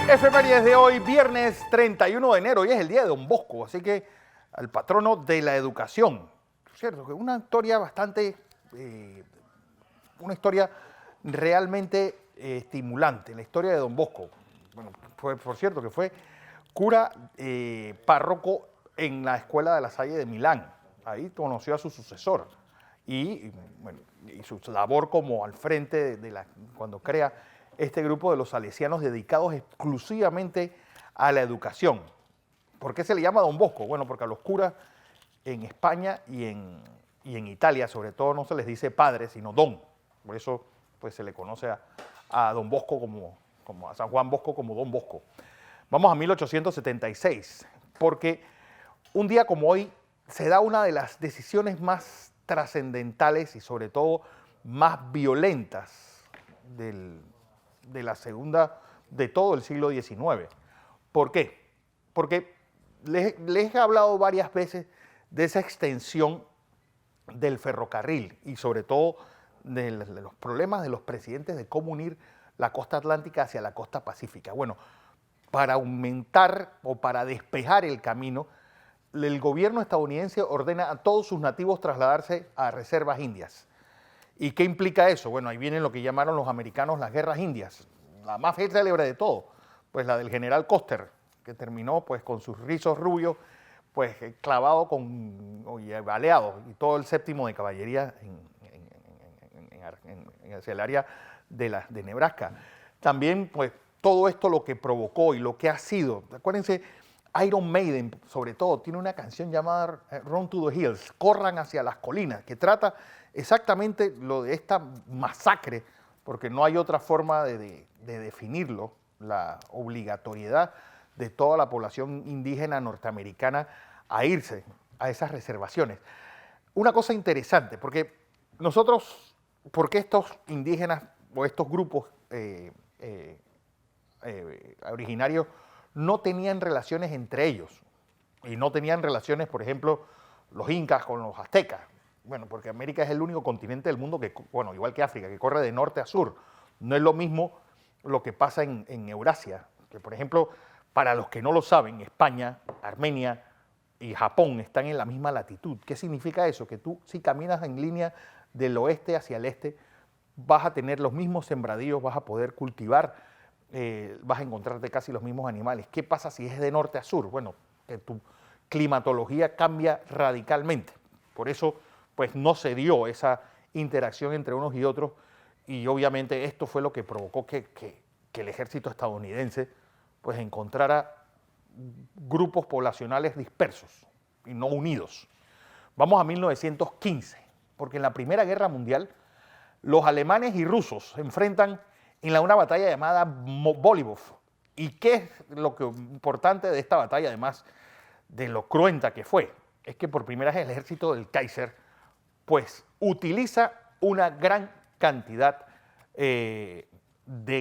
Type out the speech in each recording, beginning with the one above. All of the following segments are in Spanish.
Efemérides de hoy, viernes 31 de enero, y es el día de Don Bosco, así que al patrono de la educación. Cierto, que una historia bastante, una historia realmente estimulante, la historia de Don Bosco. Bueno, fue, por cierto, que fue cura párroco en la Escuela de la Salle de Milán. Ahí conoció a su sucesor y, bueno, y su labor como al frente cuando crea este grupo de los salesianos dedicados exclusivamente a la educación. ¿Por qué se le llama Don Bosco? Bueno, porque a los curas en España y en Italia, sobre todo, no se les dice padre, sino don. Por eso pues, se le conoce a Don Bosco como a San Juan Bosco como Don Bosco. Vamos a 1876, porque un día como hoy se da una de las decisiones más trascendentales y sobre todo más violentas de la segunda, de todo el siglo XIX. ¿Por qué? Porque les he hablado varias veces de esa extensión del ferrocarril y sobre todo de los problemas de los presidentes de cómo unir la costa atlántica hacia la costa pacífica. Bueno, para aumentar o para despejar el camino, el gobierno estadounidense ordena a todos sus nativos trasladarse a reservas indias. ¿Y qué implica eso? Bueno, ahí vienen lo que llamaron los americanos las guerras indias, la más célebre de todo, pues la del general Custer, que terminó pues con sus rizos rubios, pues clavado y baleado, y todo el séptimo de caballería hacia el área de Nebraska. También pues todo esto lo que provocó y lo que ha sido, acuérdense, Iron Maiden, sobre todo, tiene una canción llamada Run to the Hills, Corran hacia las colinas, que trata exactamente lo de esta masacre, porque no hay otra forma de definirlo, la obligatoriedad de toda la población indígena norteamericana a irse a esas reservaciones. Una cosa interesante, porque nosotros, porque estos indígenas o estos grupos originarios no tenían relaciones entre ellos y no tenían relaciones, por ejemplo, los incas con los aztecas. Bueno, porque América es el único continente del mundo que, bueno, igual que África, que corre de norte a sur. No es lo mismo lo que pasa en Eurasia, que por ejemplo, para los que no lo saben, España, Armenia y Japón están en la misma latitud. ¿Qué significa eso? Que tú, si caminas en línea del oeste hacia el este, vas a tener los mismos sembradíos, vas a poder cultivar, vas a encontrarte casi los mismos animales. ¿Qué pasa si es de norte a sur? Bueno, que tu climatología cambia radicalmente. Por eso, pues no se dio esa interacción entre unos y otros, y obviamente esto fue lo que provocó que el ejército estadounidense pues encontrara grupos poblacionales dispersos y no unidos. Vamos a 1915, porque en la Primera Guerra Mundial los alemanes y rusos se enfrentan en una batalla llamada Bolibov. ¿Y qué es lo importante de esta batalla, además de lo cruenta que fue? Es que por primera vez el ejército del Kaiser pues utiliza una gran cantidad de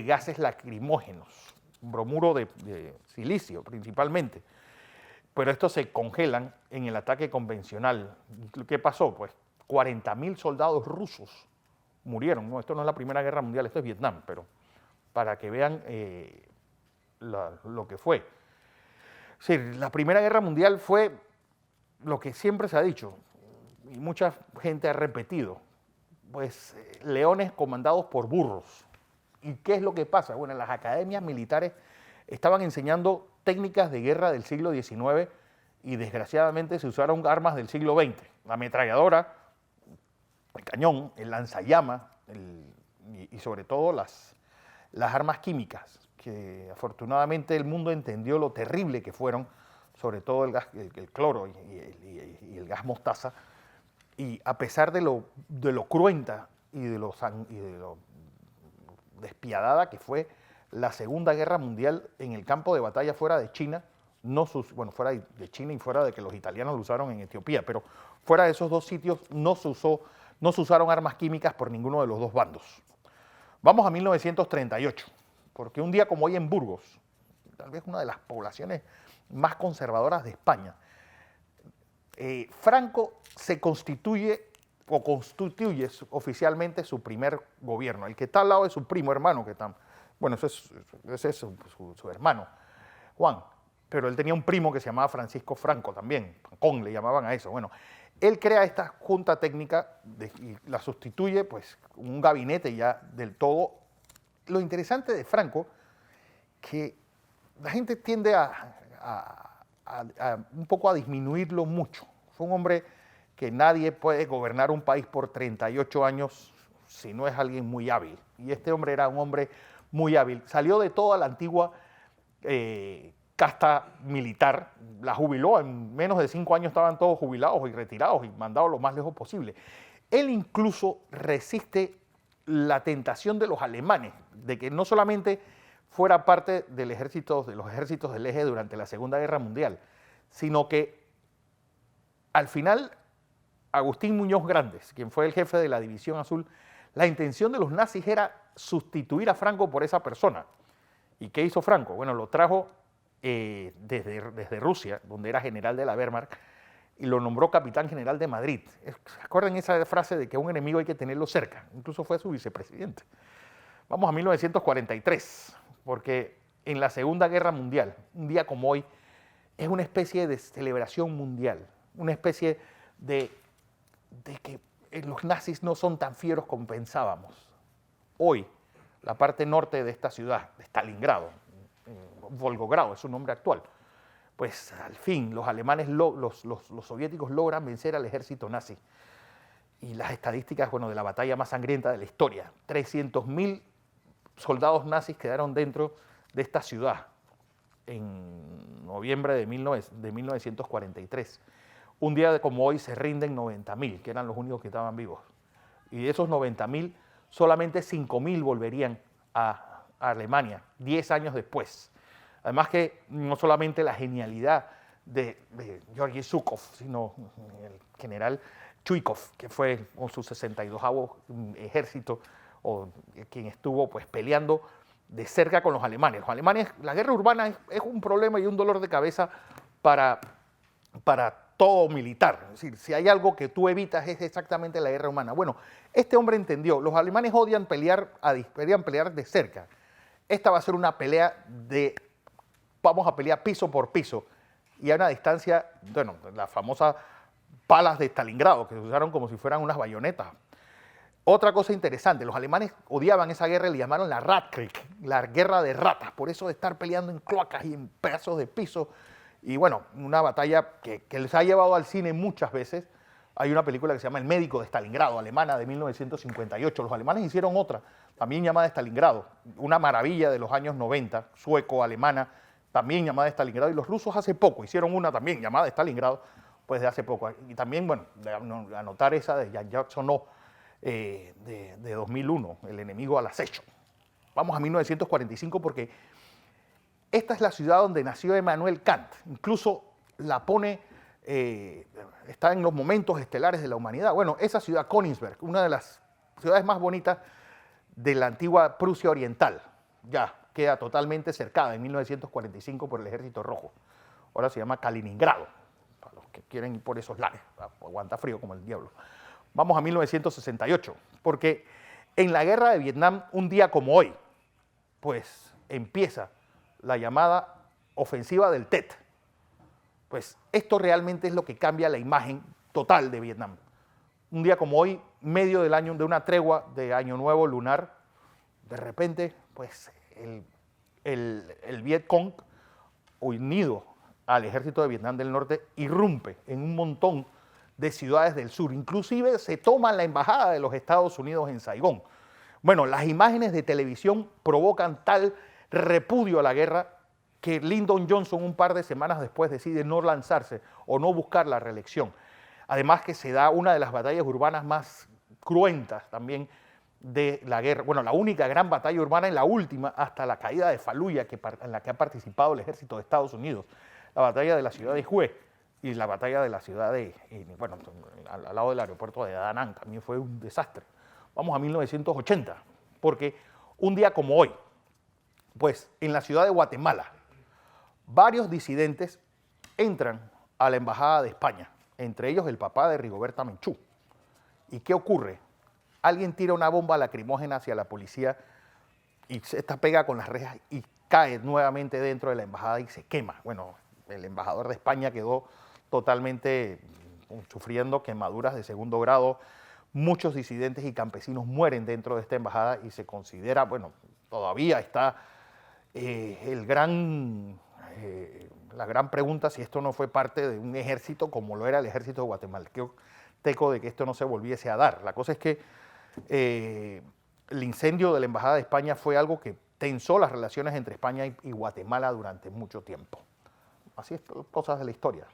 gases lacrimógenos, bromuro de silicio principalmente, pero estos se congelan en el ataque convencional. ¿Qué pasó? Pues 40.000 soldados rusos murieron. No, esto no es la Primera Guerra Mundial, esto es Vietnam, pero para que vean lo que fue. Sí, la Primera Guerra Mundial fue lo que siempre se ha dicho, y mucha gente ha repetido, pues leones comandados por burros. ¿Y qué es lo que pasa? Bueno, en las academias militares estaban enseñando técnicas de guerra del siglo XIX y desgraciadamente se usaron armas del siglo XX. La ametralladora, el cañón, el lanzallamas y sobre todo las armas químicas, que afortunadamente el mundo entendió lo terrible que fueron, sobre todo el cloro y el gas mostaza, y a pesar de lo cruenta y de lo despiadada que fue la Segunda Guerra Mundial en el campo de batalla fuera de China, fuera de China y fuera de que los italianos lo usaron en Etiopía, pero fuera de esos dos sitios no se usaron armas químicas por ninguno de los dos bandos. Vamos a 1938, porque un día como hoy en Burgos, tal vez una de las poblaciones más conservadoras de España, Franco se constituye oficialmente su primer gobierno, el que está al lado de su primo hermano, Bueno, ese es su hermano, Juan. Pero él tenía un primo que se llamaba Francisco Franco también, Francón le llamaban a eso. Bueno, él crea esta junta técnica y la sustituye, pues, un gabinete ya del todo. Lo interesante de Franco, que la gente tiende un poco a disminuirlo mucho. Fue un hombre que nadie puede gobernar un país por 38 años si no es alguien muy hábil. Y este hombre era un hombre muy hábil. Salió de toda la antigua casta militar, la jubiló, en menos de 5 años estaban todos jubilados y retirados y mandados lo más lejos posible. Él incluso resiste la tentación de los alemanes, de que no solamente fuera parte de los ejércitos del eje durante la Segunda Guerra Mundial, sino que al final Agustín Muñoz Grandes, quien fue el jefe de la División Azul, la intención de los nazis era sustituir a Franco por esa persona. ¿Y qué hizo Franco? Bueno, lo trajo desde Rusia, donde era general de la Wehrmacht, y lo nombró capitán general de Madrid. ¿Recuerdan esa frase de que a un enemigo hay que tenerlo cerca? Incluso fue su vicepresidente. Vamos a 1943, porque en la Segunda Guerra Mundial, un día como hoy, es una especie de celebración mundial, una especie de que los nazis no son tan fieros como pensábamos. Hoy, la parte norte de esta ciudad, de Stalingrado, Volgogrado es su nombre actual, pues al fin los alemanes, los soviéticos logran vencer al ejército nazi. Y las estadísticas, bueno, de la batalla más sangrienta de la historia, 300.000 soldados nazis quedaron dentro de esta ciudad en noviembre de 1943. Un día como hoy se rinden 90.000, que eran los únicos que estaban vivos. Y de esos 90.000, solamente 5.000 volverían a Alemania, 10 años después. Además que no solamente la genialidad de Georgi Zhukov, sino el general Chuikov, que fue con su 62º ejército, o quien estuvo pues peleando de cerca con los alemanes. Los alemanes, la guerra urbana es un problema y un dolor de cabeza para todo militar. Es decir, si hay algo que tú evitas es exactamente la guerra humana. Bueno, este hombre entendió, los alemanes odian pelear de cerca. Esta va a ser una pelea vamos a pelear piso por piso y a una distancia, bueno, las famosas palas de Stalingrado, que se usaron como si fueran unas bayonetas. Otra cosa interesante, los alemanes odiaban esa guerra y le llamaron la Ratkrieg, la guerra de ratas, por eso de estar peleando en cloacas y en pedazos de piso. Y bueno, una batalla que les ha llevado al cine muchas veces. Hay una película que se llama El médico de Stalingrado, alemana, de 1958. Los alemanes hicieron otra, también llamada Stalingrado, una maravilla de los años 90, sueco-alemana, también llamada Stalingrado. Y los rusos hace poco hicieron una también llamada Stalingrado, pues de hace poco. Y también, bueno, anotar esa de Jean-Jacques Sonneau, de 2001, El enemigo al acecho. Vamos a 1945 porque esta es la ciudad donde nació Immanuel Kant. Incluso la pone, está en los momentos estelares de la humanidad. Bueno, esa ciudad, Königsberg, una de las ciudades más bonitas de la antigua Prusia Oriental, ya queda totalmente cercada en 1945 por el Ejército Rojo. Ahora se llama Kaliningrado, para los que quieren ir por esos lares, aguanta frío como el diablo. Vamos a 1968, porque en la guerra de Vietnam, un día como hoy, pues empieza la llamada ofensiva del Tet. Pues esto realmente es lo que cambia la imagen total de Vietnam. Un día como hoy, medio del año, de una tregua de Año Nuevo lunar, de repente, pues el Vietcong, unido al ejército de Vietnam del Norte, irrumpe en un montón de ciudades del sur. Inclusive se toma la embajada de los Estados Unidos en Saigón. Bueno, las imágenes de televisión provocan tal repudio a la guerra que Lyndon Johnson un par de semanas después decide no lanzarse o no buscar la reelección. Además que se da una de las batallas urbanas más cruentas también de la guerra. Bueno, la única gran batalla urbana y la última hasta la caída de Fallujah en la que ha participado el ejército de Estados Unidos. La batalla de la ciudad de Hue y la batalla de la ciudad de, bueno, al lado del aeropuerto de Da Nang también fue un desastre. Vamos a 1980, porque un día como hoy, pues en la ciudad de Guatemala, varios disidentes entran a la embajada de España, entre ellos el papá de Rigoberta Menchú. ¿Y qué ocurre? Alguien tira una bomba lacrimógena hacia la policía y esta pega con las rejas y cae nuevamente dentro de la embajada y se quema. Bueno, el embajador de España quedó totalmente sufriendo quemaduras de segundo grado. Muchos disidentes y campesinos mueren dentro de esta embajada y se considera, bueno, todavía está la gran pregunta si esto no fue parte de un ejército como lo era el ejército guatemalteco, de que esto no se volviese a dar. La cosa es que el incendio de la Embajada de España fue algo que tensó las relaciones entre España y Guatemala durante mucho tiempo. Así es, cosas de la historia.